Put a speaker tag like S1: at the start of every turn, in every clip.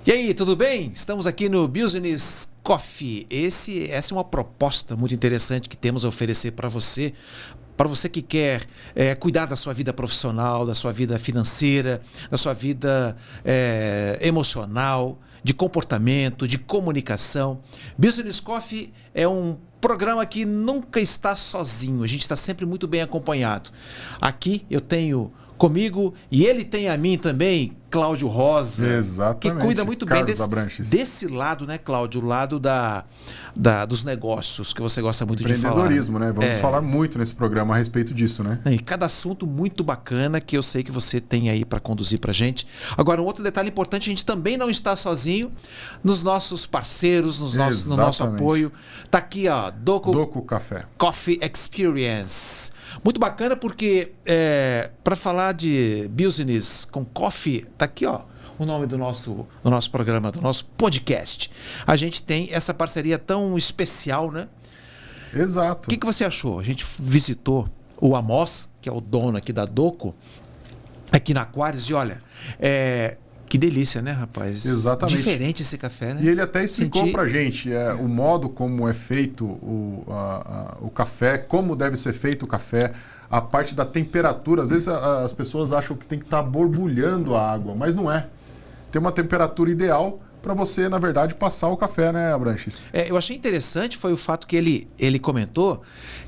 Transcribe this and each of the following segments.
S1: E aí, tudo bem? Estamos aqui no Business Coffee. Essa é uma proposta muito interessante que temos a oferecer para você. Para você que quer cuidar da sua vida profissional, da sua vida financeira, da sua vida emocional, de comportamento, de comunicação. Business Coffee é um programa que nunca está sozinho. A gente está sempre muito bem acompanhado. Aqui eu tenho comigo e ele tem a mim também, Cláudio Rosa.
S2: Exatamente.
S1: Que cuida muito
S2: Carlos
S1: bem desse lado, né, Cláudio? O lado dos negócios, que você gosta muito de falar.
S2: Empreendedorismo, né? Vamos falar muito nesse programa a respeito disso, né?
S1: E cada assunto muito bacana que eu sei que você tem aí para conduzir para gente. Agora, um outro detalhe importante, a gente também não está sozinho nos nossos parceiros, no nosso apoio. Tá aqui, ó,
S2: Doco Café.
S1: Coffee Experience. Muito bacana porque para falar de business com coffee, tá aqui, ó, o nome do nosso programa, do nosso podcast. A gente tem essa parceria tão especial, né?
S2: Exato.
S1: O que você achou? A gente visitou o Amos, que é o dono aqui da Doco, aqui na Aquários, e olha, que delícia, né, rapaz?
S2: Exatamente.
S1: Diferente esse café, né?
S2: E ele até explicou pra gente o modo como é feito o café, como deve ser feito o café, a parte da temperatura. Às vezes as pessoas acham que tem que estar borbulhando a água, mas não é. Tem uma temperatura ideal para você, na verdade, passar o café, né, Abranches?
S1: Eu achei interessante foi o fato que ele comentou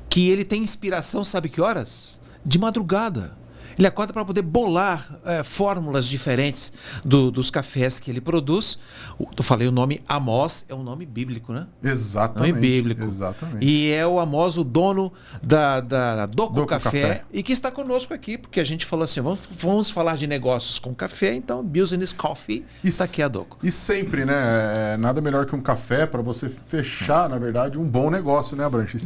S1: que ele tem inspiração, sabe que horas? De madrugada. Ele acorda para poder bolar fórmulas diferentes dos cafés que ele produz. Eu falei o nome Amos, é um nome bíblico, né?
S2: Exatamente.
S1: Nome bíblico.
S2: Exatamente.
S1: E é o Amos, o dono da Doco Café, e que está conosco aqui, porque a gente falou assim, vamos falar de negócios com café, então Business Coffee está aqui a Doco.
S2: E sempre, né? Nada melhor que um café para você fechar, na verdade, um bom negócio, né, Abranches?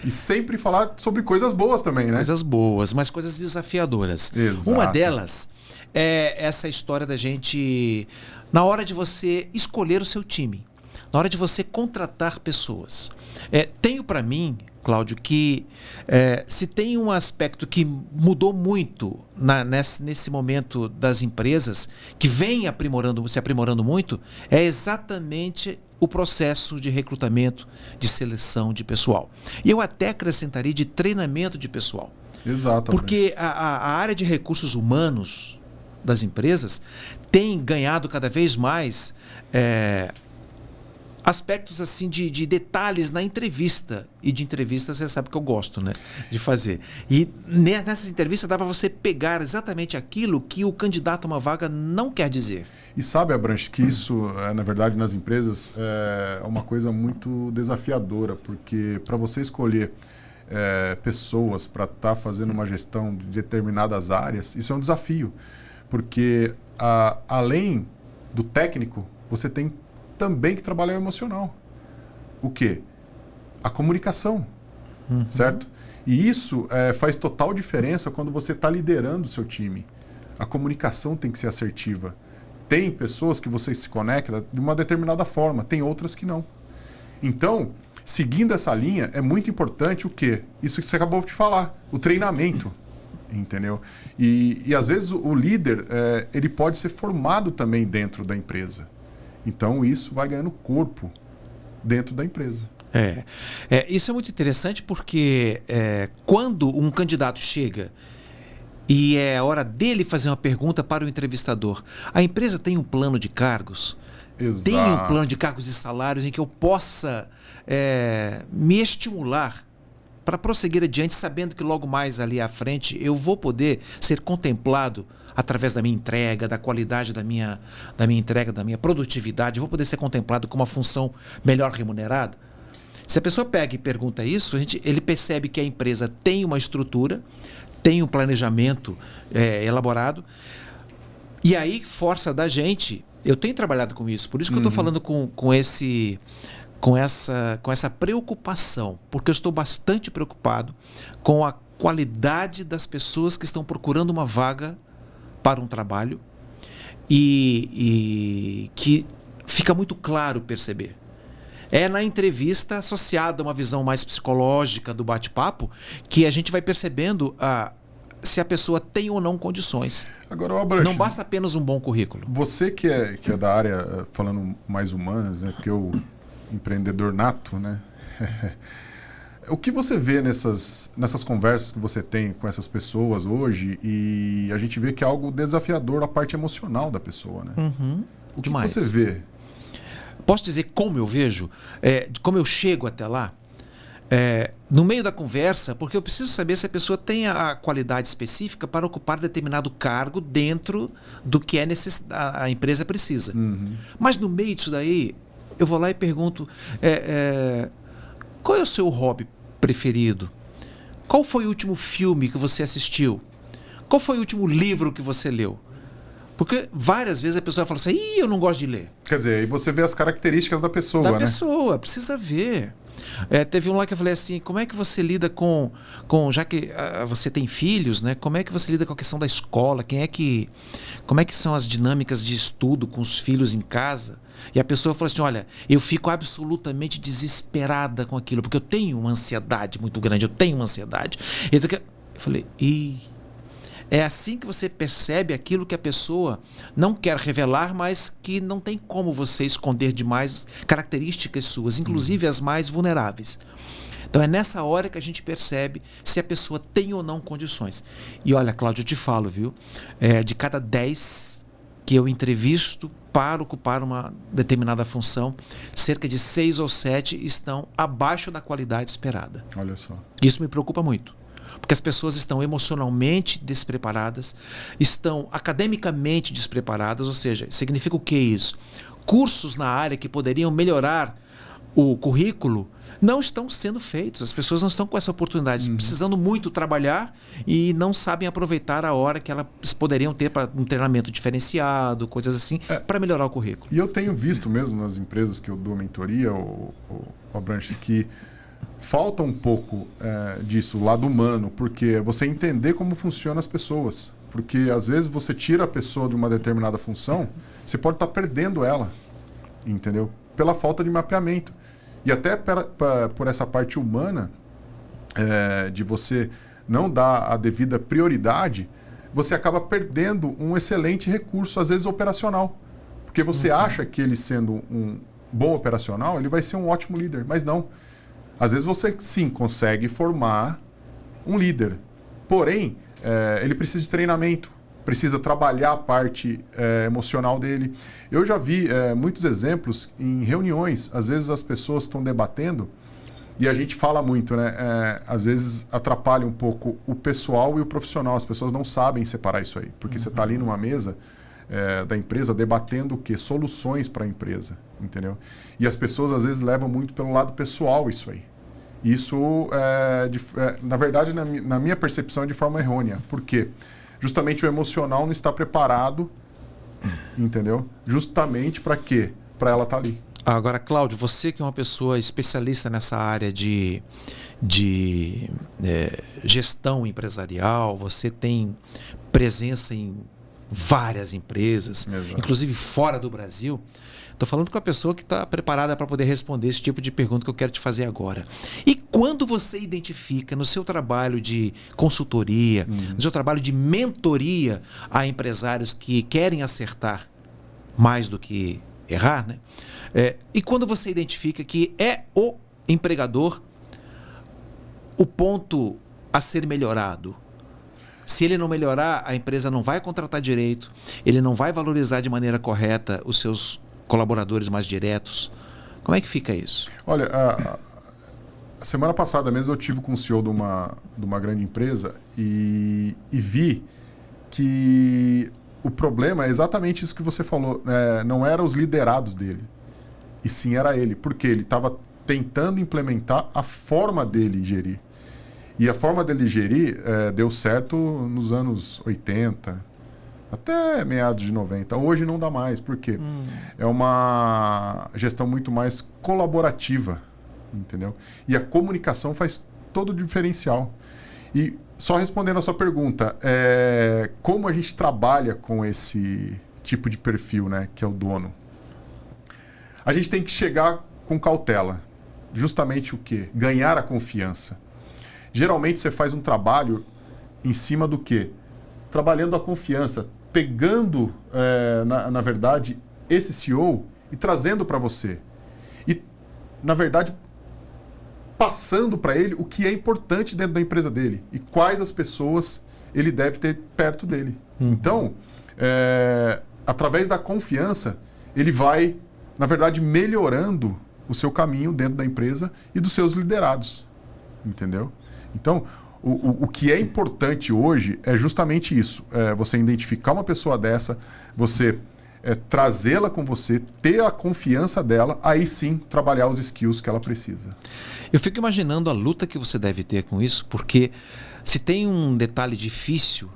S2: E sempre falar sobre coisas boas também, né?
S1: Coisas boas, mas coisas desafiadoras.
S2: Exato.
S1: Uma delas é essa história da gente, na hora de você escolher o seu time, na hora de você contratar pessoas. Tenho para mim, Cláudio, que se tem um aspecto que mudou muito nesse momento das empresas, que vem se aprimorando muito, é exatamente o processo de recrutamento, de seleção de pessoal. E eu até acrescentaria de treinamento de pessoal.
S2: Exato.
S1: Porque a área de recursos humanos das empresas tem ganhado cada vez mais aspectos assim de detalhes na entrevista. E de entrevistas você sabe que eu gosto, né, de fazer. E nessas entrevistas dá para você pegar exatamente aquilo que o candidato a uma vaga não quer dizer.
S2: E sabe, Abranches, que isso, na verdade, nas empresas é uma coisa muito desafiadora, porque para você escolher pessoas para estar fazendo uma gestão de determinadas áreas, isso é um desafio, porque além do técnico, você tem também que trabalhar o emocional. O quê? A comunicação, certo? E isso faz total diferença quando você está liderando o seu time. A comunicação tem que ser assertiva. Tem pessoas que você se conecta de uma determinada forma, tem outras que não. Então, seguindo essa linha, é muito importante o quê? Isso que você acabou de falar, o treinamento, entendeu? E às vezes o líder, ele pode ser formado também dentro da empresa. Então isso vai ganhando corpo dentro da empresa.
S1: Isso é muito interessante porque quando um candidato chega e é a hora dele fazer uma pergunta para o entrevistador, a empresa tem um plano de cargos?
S2: Exato.
S1: Tem um plano de cargos e salários em que eu possa me estimular para prosseguir adiante, sabendo que logo mais ali à frente eu vou poder ser contemplado através da minha entrega, da qualidade da minha entrega, da minha produtividade, eu vou poder ser contemplado com uma função melhor remunerada? Se a pessoa pega e pergunta isso, ele percebe que a empresa tem uma estrutura, tem um planejamento elaborado, e aí força da gente. Eu tenho trabalhado com isso, por isso que eu estou falando com essa preocupação, porque eu estou bastante preocupado com a qualidade das pessoas que estão procurando uma vaga para um trabalho e que fica muito claro perceber. Na entrevista, associada a uma visão mais psicológica do bate-papo, que a gente vai percebendo se a pessoa tem ou não condições.
S2: Agora, Albrecht,
S1: não basta apenas um bom currículo.
S2: Você que é da área, falando mais humanas, né? Porque o empreendedor nato, né? O que você vê nessas conversas que você tem com essas pessoas hoje, e a gente vê que é algo desafiador a parte emocional da pessoa, né? O que
S1: Demais.
S2: você vê?
S1: Posso dizer como eu vejo? Como eu chego até lá? No meio da conversa, porque eu preciso saber se a pessoa tem a qualidade específica para ocupar determinado cargo dentro do que a empresa precisa. Mas no meio disso daí, eu vou lá e pergunto, qual é o seu hobby preferido? Qual foi o último filme que você assistiu? Qual foi o último livro que você leu? Porque várias vezes a pessoa fala assim, eu não gosto de ler.
S2: Quer dizer, aí você vê as características da pessoa, né?
S1: Da pessoa, precisa ver. Teve um lá que eu falei assim, como é que você lida com já que você tem filhos, né? Como é que você lida com a questão da escola? Como é que são as dinâmicas de estudo com os filhos em casa? E a pessoa falou assim, olha, eu fico absolutamente desesperada com aquilo, porque eu tenho uma ansiedade muito grande, Eu falei, é assim que você percebe aquilo que a pessoa não quer revelar, mas que não tem como você esconder demais características suas, inclusive as mais vulneráveis. Então é nessa hora que a gente percebe se a pessoa tem ou não condições. E olha, Cláudio, eu te falo, viu? De cada 10 que eu entrevisto para ocupar uma determinada função, cerca de 6 ou 7 estão abaixo da qualidade esperada.
S2: Olha só.
S1: Isso me preocupa muito. Porque as pessoas estão emocionalmente despreparadas, estão academicamente despreparadas, ou seja, significa o que isso? Cursos na área que poderiam melhorar o currículo não estão sendo feitos. As pessoas não estão com essa oportunidade, precisando muito trabalhar e não sabem aproveitar a hora que elas poderiam ter para um treinamento diferenciado, coisas assim, para melhorar o currículo.
S2: E eu tenho visto mesmo nas empresas que eu dou mentoria, o Abranches, que falta um pouco disso, o lado humano, porque você entender como funcionam as pessoas. Porque às vezes você tira a pessoa de uma determinada função, você pode estar perdendo ela, entendeu? Pela falta de mapeamento. E até por essa parte humana, de você não dar a devida prioridade, você acaba perdendo um excelente recurso, às vezes operacional. Porque você acha que ele sendo um bom operacional, ele vai ser um ótimo líder, mas não. Às vezes você sim consegue formar um líder, porém ele precisa de treinamento, precisa trabalhar a parte emocional dele. Eu já vi muitos exemplos em reuniões, às vezes as pessoas estão debatendo e a gente fala muito, né? Às vezes atrapalha um pouco o pessoal e o profissional, as pessoas não sabem separar isso aí, porque você está ali numa mesa da empresa debatendo o quê? Soluções para a empresa, entendeu? E as pessoas às vezes levam muito pelo lado pessoal isso aí. Isso, na verdade, na minha percepção, é de forma errônea. Por quê? Justamente o emocional não está preparado, entendeu? Justamente para quê? Para ela estar ali.
S1: Agora, Cláudio, você que é uma pessoa especialista nessa área de gestão empresarial, você tem presença em várias empresas,
S2: Exato.
S1: Inclusive fora do Brasil. Estou falando com a pessoa que está preparada para poder responder esse tipo de pergunta que eu quero te fazer agora. E quando você identifica no seu trabalho de consultoria, no seu trabalho de mentoria a empresários que querem acertar mais do que errar, né? E quando você identifica que é o empregador o ponto a ser melhorado, se ele não melhorar, a empresa não vai contratar direito, ele não vai valorizar de maneira correta os seus colaboradores mais diretos. Como é que fica isso?
S2: Olha, a semana passada mesmo eu tive com o CEO de uma grande empresa e vi que o problema é exatamente isso que você falou. Não eram os liderados dele, e sim era ele, porque ele estava tentando implementar a forma dele gerir. E a forma dele gerir deu certo nos anos 80, até meados de 90. Hoje não dá mais, por quê? É uma gestão muito mais colaborativa, entendeu? E a comunicação faz todo o diferencial. E só respondendo a sua pergunta, como a gente trabalha com esse tipo de perfil, né, que é o dono? A gente tem que chegar com cautela. Justamente o quê? Ganhar a confiança. Geralmente você faz um trabalho em cima do quê? Trabalhando a confiança, pegando, na verdade, esse CEO e trazendo para você. E, na verdade, passando para ele o que é importante dentro da empresa dele e quais as pessoas ele deve ter perto dele. Então, através da confiança, ele vai, na verdade, melhorando o seu caminho dentro da empresa e dos seus liderados. Entendeu? Então, o que é importante hoje é justamente isso. Você identificar uma pessoa dessa, você trazê-la com você, ter a confiança dela, aí sim trabalhar os skills que ela precisa.
S1: Eu fico imaginando a luta que você deve ter com isso, porque se tem um detalhe difícil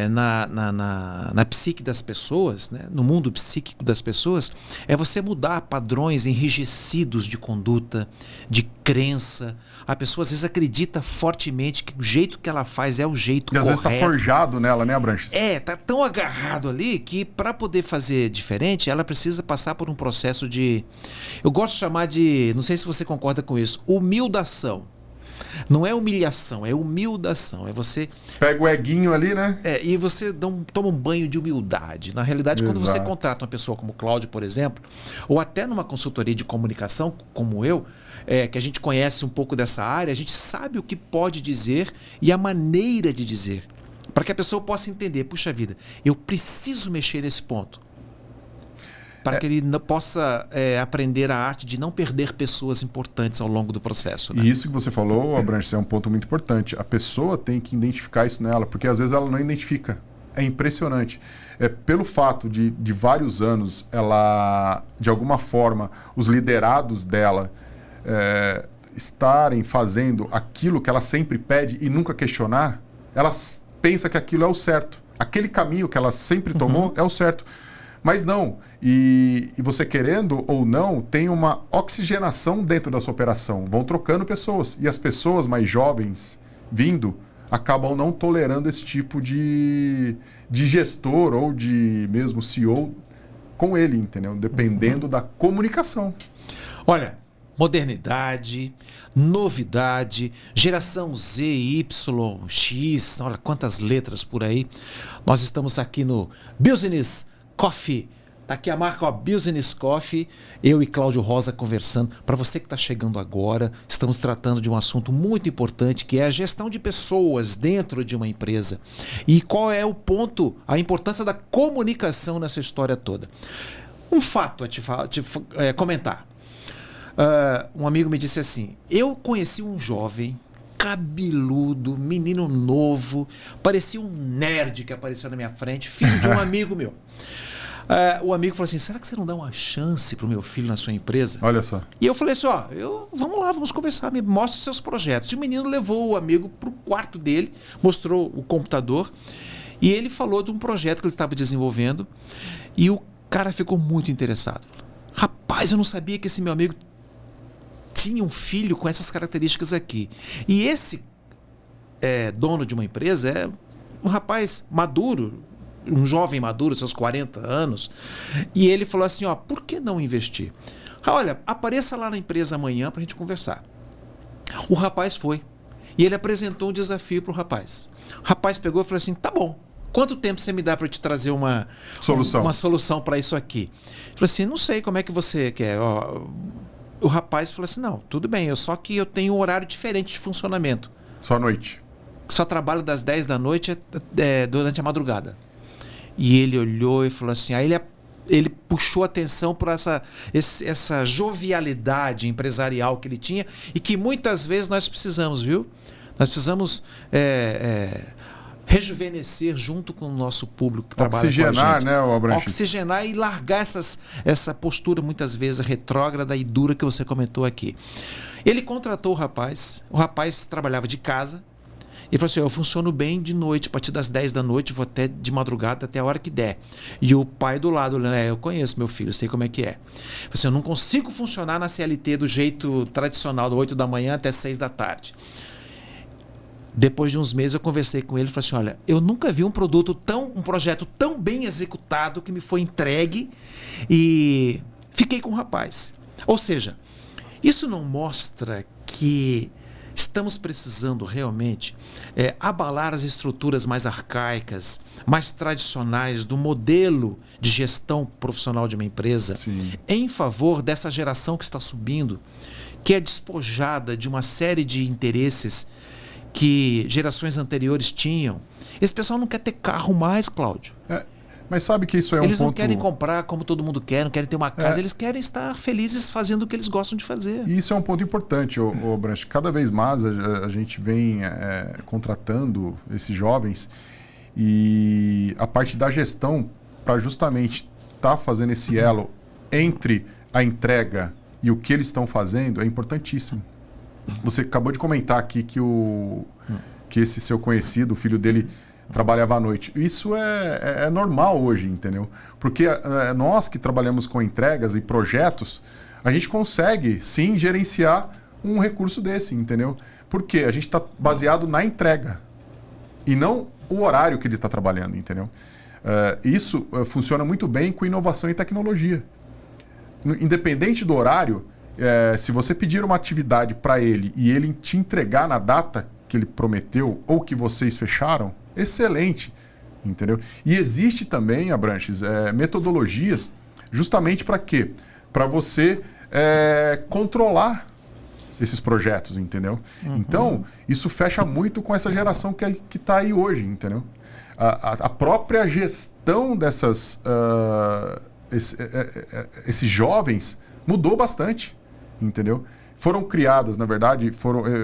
S1: na psique das pessoas, né? No mundo psíquico das pessoas, é você mudar padrões enrijecidos de conduta, de crença. A pessoa às vezes acredita fortemente que o jeito que ela faz é o jeito correto.
S2: E às vezes está forjado nela, né, Abranches?
S1: Tá tão agarrado ali que para poder fazer diferente, ela precisa passar por um processo de... Eu gosto de chamar de, não sei se você concorda com isso, humildação. Não é humilhação, é humildação. É você...
S2: Pega o eguinho ali, né?
S1: E você toma um banho de humildade. Na realidade, quando você contrata uma pessoa como o Cláudio, por exemplo, ou até numa consultoria de comunicação, como eu, que a gente conhece um pouco dessa área, a gente sabe o que pode dizer e a maneira de dizer. Para que a pessoa possa entender, puxa vida, eu preciso mexer nesse ponto. Para que ele possa aprender a arte de não perder pessoas importantes ao longo do processo. Né?
S2: E isso que você falou, Abranches, é um ponto muito importante. A pessoa tem que identificar isso nela, porque às vezes ela não identifica. É impressionante. Pelo fato de vários anos, ela, de alguma forma, os liderados dela estarem fazendo aquilo que ela sempre pede e nunca questionar, ela pensa que aquilo é o certo. Aquele caminho que ela sempre tomou é o certo. Mas não, e você querendo ou não, tem uma oxigenação dentro da sua operação. Vão trocando pessoas. E as pessoas mais jovens vindo acabam não tolerando esse tipo de gestor ou de mesmo CEO com ele, entendeu? Dependendo da comunicação.
S1: Olha, modernidade, novidade, geração Z, Y, X, olha quantas letras por aí. Nós estamos aqui no Business Coffee. Tá aqui a marca Business Coffee, eu e Cláudio Rosa conversando. Para você que está chegando agora, estamos tratando de um assunto muito importante, que é a gestão de pessoas dentro de uma empresa. E qual é o ponto, a importância da comunicação nessa história toda. Um fato a te comentar. Um amigo me disse assim, eu conheci um jovem cabeludo, menino novo, parecia um nerd que apareceu na minha frente, filho de um amigo meu. O amigo falou assim, será que você não dá uma chance pro meu filho na sua empresa?
S2: Olha só.
S1: E eu falei assim, vamos lá, vamos conversar, me mostre seus projetos. E o menino levou o amigo pro quarto dele, mostrou o computador, e ele falou de um projeto que ele estava desenvolvendo, e o cara ficou muito interessado. Rapaz, eu não sabia que esse meu amigo tinha um filho com essas características aqui. E esse dono de uma empresa é um rapaz maduro, um jovem maduro, seus 40 anos, e ele falou assim, por que não investir? Olha, apareça lá na empresa amanhã para a gente conversar. O rapaz foi, e ele apresentou um desafio para o rapaz. O rapaz pegou e falou assim, tá bom, quanto tempo você me dá para te trazer uma solução para isso aqui? Ele falou assim, não sei como é que você quer. O rapaz falou assim, não, tudo bem, só que eu tenho um horário diferente de funcionamento.
S2: Só à noite.
S1: Só trabalho das 10 da noite durante a madrugada. E ele olhou e falou assim, aí ele puxou atenção por essa jovialidade empresarial que ele tinha e que muitas vezes nós precisamos, viu? Nós precisamos rejuvenescer junto com o nosso público que trabalha com a gente.
S2: Oxigenar, né, Abranches?
S1: Oxigenar e largar essa postura muitas vezes retrógrada e dura que você comentou aqui. Ele contratou o rapaz trabalhava de casa, e falou assim, eu funciono bem de noite, a partir das 10 da noite, vou até de madrugada, até a hora que der. E o pai do lado, eu conheço meu filho, eu sei como é que é. Falou assim, eu não consigo funcionar na CLT do jeito tradicional, do 8 da manhã até 6 da tarde. Depois de uns meses eu conversei com ele e falei assim, olha, eu nunca vi um projeto tão bem executado que me foi entregue e fiquei com o rapaz. Ou seja, isso não mostra que estamos precisando realmente abalar as estruturas mais arcaicas, mais tradicionais do modelo de gestão profissional de uma empresa,
S2: Sim.
S1: em favor dessa geração que está subindo, que é despojada de uma série de interesses que gerações anteriores tinham. Esse pessoal não quer ter carro mais, Cláudio.
S2: Mas sabe que isso é
S1: Eles
S2: um
S1: não
S2: ponto...
S1: querem comprar como todo mundo quer, não querem ter uma casa, eles querem estar felizes fazendo o que eles gostam de fazer.
S2: E isso é um ponto importante, ô Branch. Cada vez mais a gente vem contratando esses jovens e a parte da gestão para justamente estar fazendo esse elo entre a entrega e o que eles estão fazendo é importantíssimo. Você acabou de comentar aqui que esse seu conhecido, o filho dele, trabalhava à noite. Isso é normal hoje, entendeu? Porque nós que trabalhamos com entregas e projetos, a gente consegue, sim, gerenciar um recurso desse, entendeu? Porque a gente está baseado na entrega e não o horário que ele está trabalhando, entendeu? Isso funciona muito bem com inovação e tecnologia. Independente do horário, se você pedir uma atividade para ele e ele te entregar na data que ele prometeu ou que vocês fecharam, excelente, entendeu? E existe também, Abranches, metodologias justamente para quê? Para você controlar esses projetos, entendeu? Uhum. Então, isso fecha muito com essa geração que está aí hoje, entendeu? A própria gestão esses jovens mudou bastante, entendeu? Foram criadas, na verdade,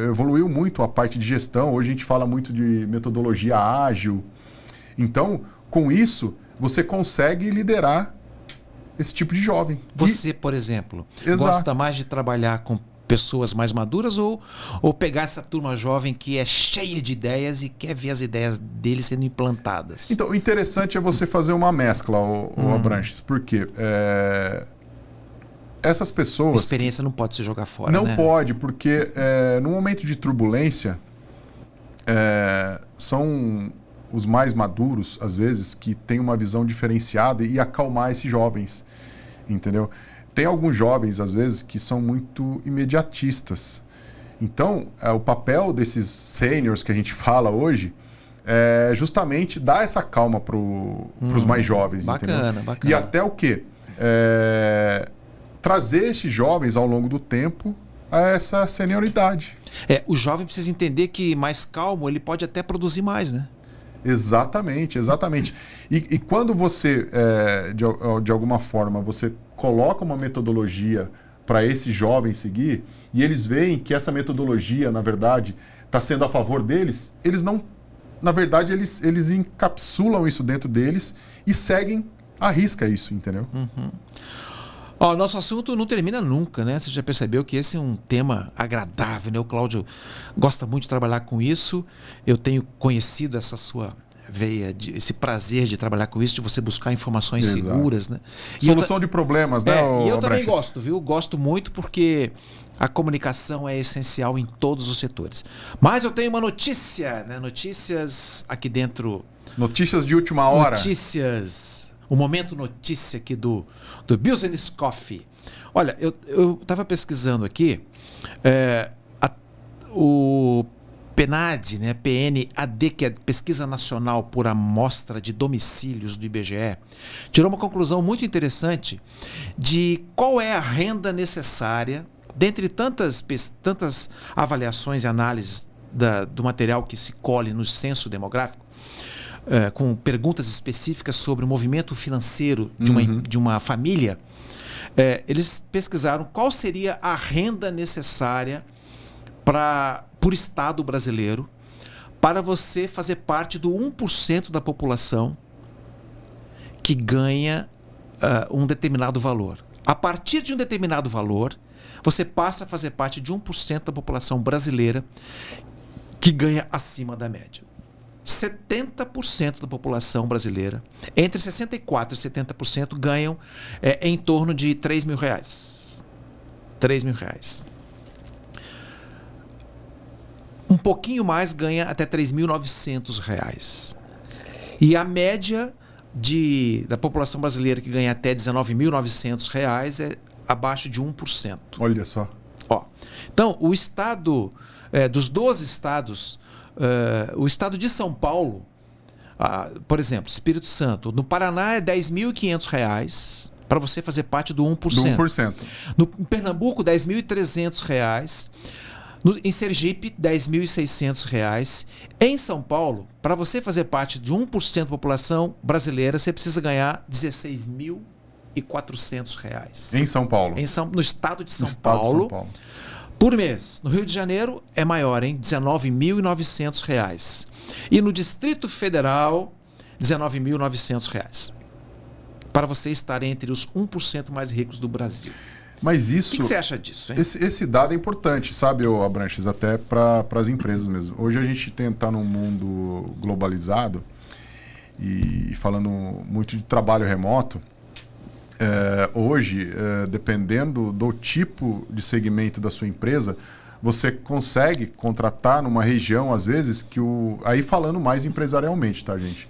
S2: evoluiu muito a parte de gestão. Hoje a gente fala muito de metodologia ágil. Então, com isso, você consegue liderar esse tipo de jovem.
S1: Você, por exemplo, gosta mais de trabalhar com pessoas mais maduras ou pegar essa turma jovem que é cheia de ideias e quer ver as ideias deles sendo implantadas?
S2: Então, o interessante é você fazer uma mescla, Abranches, porque essas pessoas...
S1: A experiência não pode se jogar fora,
S2: não,
S1: né?
S2: pode, porque no momento de turbulência, são os mais maduros, às vezes, que têm uma visão diferenciada e acalmar esses jovens, entendeu? Tem alguns jovens, às vezes, que são muito imediatistas. Então, o papel desses seniors que a gente fala hoje é justamente dar essa calma para os mais jovens.
S1: Bacana,
S2: entendeu?
S1: bacana.
S2: E até o quê? Trazer esses jovens ao longo do tempo a essa senioridade.
S1: O jovem precisa entender que mais calmo ele pode até produzir mais, né?
S2: Exatamente, exatamente. E quando você, de alguma forma, você coloca uma metodologia para esses jovens seguir, e eles veem que essa metodologia, na verdade, está sendo a favor deles, eles não... Na verdade, eles encapsulam isso dentro deles e seguem à risca isso, entendeu?
S1: Uhum. Nosso assunto não termina nunca, né? Você já percebeu que esse é um tema agradável, né? O Cláudio gosta muito de trabalhar com isso. Eu tenho conhecido essa sua veia, esse prazer de trabalhar com isso, de você buscar informações seguras, né?
S2: Solução de problemas, né?
S1: E eu também gosto, viu? Gosto muito porque a comunicação é essencial em todos os setores. Mas eu tenho uma notícia, né? Notícias aqui dentro.
S2: Notícias de última hora.
S1: Notícias. O momento notícia aqui do Business Coffee. Olha, eu estava pesquisando aqui, o PNAD, né, PNAD, que é Pesquisa Nacional por Amostra de Domicílios do IBGE, tirou uma conclusão muito interessante de qual é a renda necessária, dentre tantas avaliações e análises do material que se colhe no censo demográfico, com perguntas específicas sobre o movimento financeiro de uma família, eles pesquisaram qual seria a renda necessária por Estado brasileiro para você fazer parte do 1% da população que ganha um determinado valor. A partir de um determinado valor, você passa a fazer parte de 1% da população brasileira que ganha acima da média. 70% da população brasileira, entre 64% e 70%, ganham em torno de R$3 mil. R$3 mil. Um pouquinho mais ganha até R$3.900. E a média da população brasileira que ganha até R$19.900 é abaixo de 1%.
S2: Olha só.
S1: Então, o Estado dos 12 estados, o estado de São Paulo, por exemplo, Espírito Santo, no Paraná é R$ 10.500 para você fazer parte do 1%.
S2: Do 1%.
S1: Em Pernambuco, R$ 10.300. Em Sergipe, R$ 10.600. Em São Paulo, para você fazer parte de 1% da população brasileira, você precisa ganhar R$ 16.400.
S2: Em São Paulo?
S1: No estado de São Paulo. Por mês. No Rio de Janeiro é maior, hein? R$ 19.900. E no Distrito Federal, R$ 19.900. Para você estar entre os 1% mais ricos do Brasil.
S2: Mas isso...
S1: O que você acha disso, hein?
S2: Esse dado é importante, sabe, Abranches, até para as empresas mesmo. Hoje a gente está num mundo globalizado e falando muito de trabalho remoto. Hoje, dependendo do tipo de segmento da sua empresa, você consegue contratar numa região, às vezes, aí falando mais empresarialmente, tá, gente?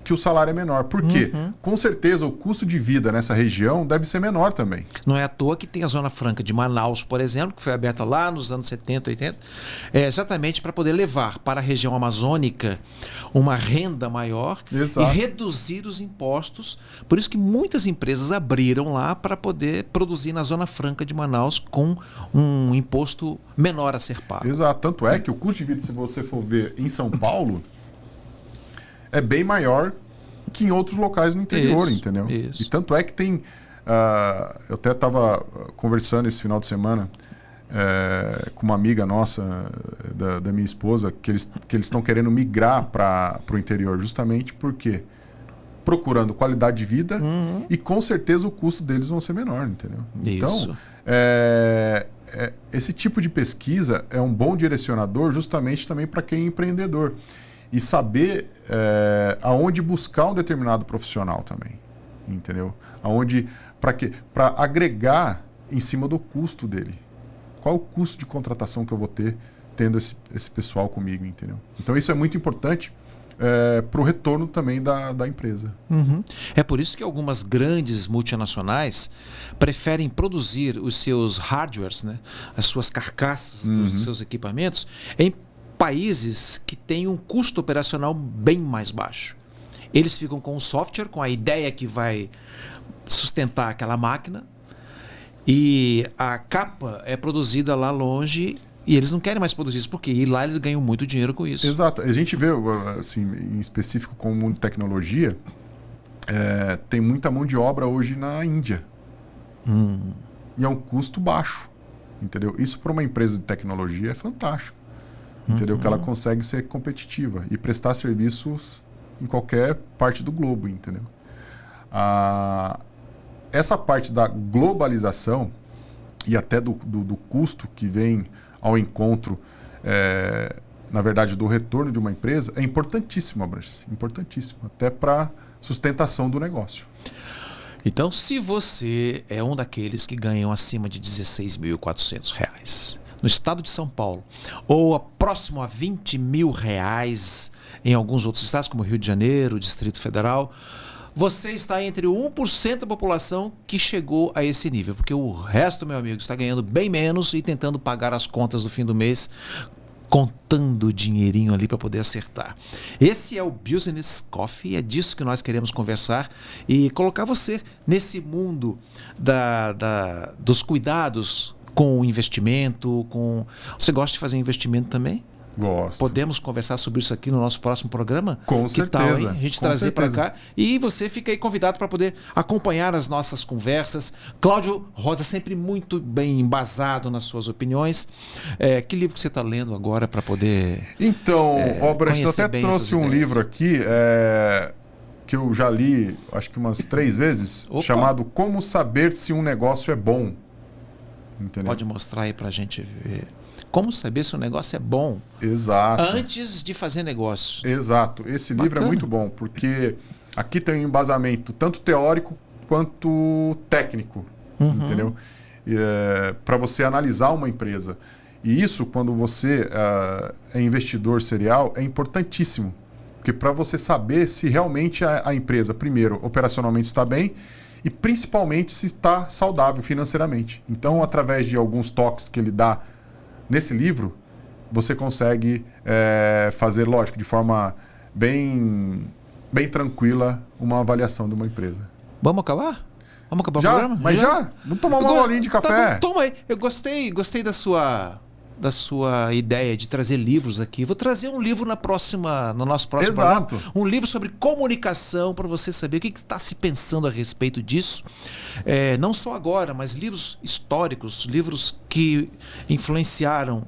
S2: Que o salário é menor. Por quê? Com certeza o custo de vida nessa região deve ser menor também.
S1: Não é à toa que tem a Zona Franca de Manaus, por exemplo, que foi aberta lá nos anos 70, 80, exatamente para poder levar para a região amazônica uma renda maior.
S2: Exato.
S1: E reduzir os impostos. Por isso que muitas empresas abriram lá para poder produzir na Zona Franca de Manaus com um imposto menor a ser pago.
S2: Exato. Tanto é que o custo de vida, se você for ver em São Paulo, é bem maior que em outros locais no interior, entendeu?
S1: Isso.
S2: E tanto é que tem... eu até estava conversando esse final de semana com uma amiga nossa, da minha esposa, que eles estão querendo migrar para o interior, justamente porque procurando qualidade de vida e com certeza o custo deles vão ser menor, entendeu?
S1: Isso.
S2: Então, esse tipo de pesquisa é um bom direcionador justamente também para quem é empreendedor. E saber aonde buscar um determinado profissional também, entendeu? Para agregar em cima do custo dele. Qual o custo de contratação que eu vou ter tendo esse pessoal comigo, entendeu? Então isso é muito importante para o retorno também da empresa.
S1: É por isso que algumas grandes multinacionais preferem produzir os seus hardwares, né? As suas carcaças dos seus equipamentos em países que têm um custo operacional bem mais baixo. Eles ficam com o software, com a ideia que vai sustentar aquela máquina, e a capa é produzida lá longe e eles não querem mais produzir isso, porque e lá eles ganham muito dinheiro com isso.
S2: Exato. A gente vê, assim, em específico com o mundo de tecnologia, tem muita mão de obra hoje na Índia. E é um custo baixo, entendeu? Isso para uma empresa de tecnologia é fantástico. Entendeu? Que ela consegue ser competitiva e prestar serviços em qualquer parte do globo, entendeu? Essa parte da globalização e até do custo que vem ao encontro, na verdade, do retorno de uma empresa, é importantíssimo, Abranches. Importantíssimo, até para sustentação do negócio.
S1: Então, se você é um daqueles que ganham acima de R$ 16.400 no estado de São Paulo, ou próximo a R$ 20.000 em alguns outros estados, como Rio de Janeiro, Distrito Federal, você está entre o 1% da população que chegou a esse nível, porque o resto, meu amigo, está ganhando bem menos e tentando pagar as contas do fim do mês, contando o dinheirinho ali para poder acertar. Esse é o Business Coffee, é disso que nós queremos conversar e colocar você nesse mundo dos cuidados com o investimento, Você gosta de fazer investimento também?
S2: Gosto.
S1: Podemos conversar sobre isso aqui no nosso próximo programa?
S2: Com
S1: que
S2: certeza.
S1: Tal, hein? A gente trazer para cá. E você fica aí convidado para poder acompanhar as nossas conversas. Cláudio Rosa, sempre muito bem embasado nas suas opiniões. Que livro que você está lendo agora para poder...
S2: Então, Branches, eu até trouxe um livro aqui que eu já li, acho que umas 3 vezes, chamado Como Saber Se um Negócio é Bom. Entendeu?
S1: Pode mostrar aí para a gente ver. Como saber se o negócio é bom?
S2: Exato.
S1: Antes de fazer negócio.
S2: Exato. Esse livro é muito bom, porque aqui tem um embasamento tanto teórico quanto técnico, entendeu? Para você analisar uma empresa. E isso, quando você é investidor serial, é importantíssimo. Porque para você saber se realmente a empresa, primeiro, operacionalmente está bem, e principalmente se está saudável financeiramente. Então, através de alguns toques que ele dá Nesse livro, você consegue fazer, lógico, de forma bem tranquila, uma avaliação de uma empresa.
S1: Vamos acabar? Vamos acabar o
S2: Já?
S1: programa?
S2: Mas já? Vamos tomar uma bolinha de café.
S1: Tá bom, toma aí. Eu gostei da sua ideia de trazer livros aqui. Vou trazer um livro no nosso próximo
S2: Exato.
S1: programa. Um livro sobre comunicação, para você saber o que está se pensando a respeito disso. Não só agora, mas livros históricos, livros que influenciaram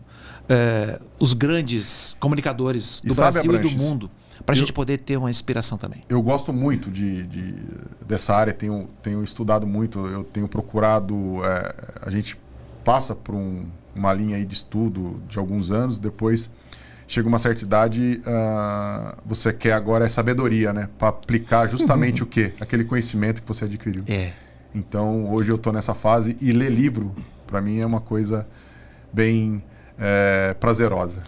S1: os grandes comunicadores do Brasil e do mundo, para a gente poder ter uma inspiração também.
S2: Eu gosto muito dessa área, tenho estudado muito, eu tenho procurado. A gente passa por uma linha aí de estudo de alguns anos, depois chega uma certa idade, você quer agora sabedoria, né? Para aplicar justamente o quê? Aquele conhecimento que você adquiriu. Então, hoje eu estou nessa fase e ler livro, para mim, é uma coisa bem prazerosa.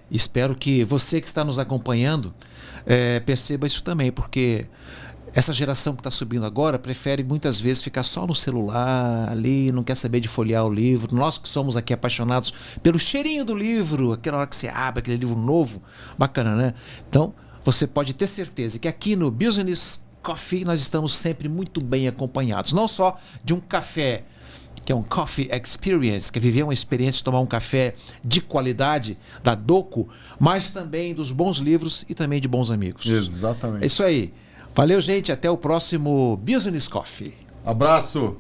S1: Espero que você que está nos acompanhando perceba isso também, porque essa geração que está subindo agora prefere muitas vezes ficar só no celular ali, não quer saber de folhear o livro. Nós que somos aqui apaixonados pelo cheirinho do livro, aquela hora que você abre aquele livro novo, bacana, né? Então, você pode ter certeza que aqui no Business Coffee nós estamos sempre muito bem acompanhados. Não só de um café, que é um Coffee Experience, que é viver uma experiência de tomar um café de qualidade da Doco, mas também dos bons livros e também de bons amigos.
S2: Exatamente.
S1: É isso aí. Valeu, gente. Até o próximo Business Coffee.
S2: Abraço!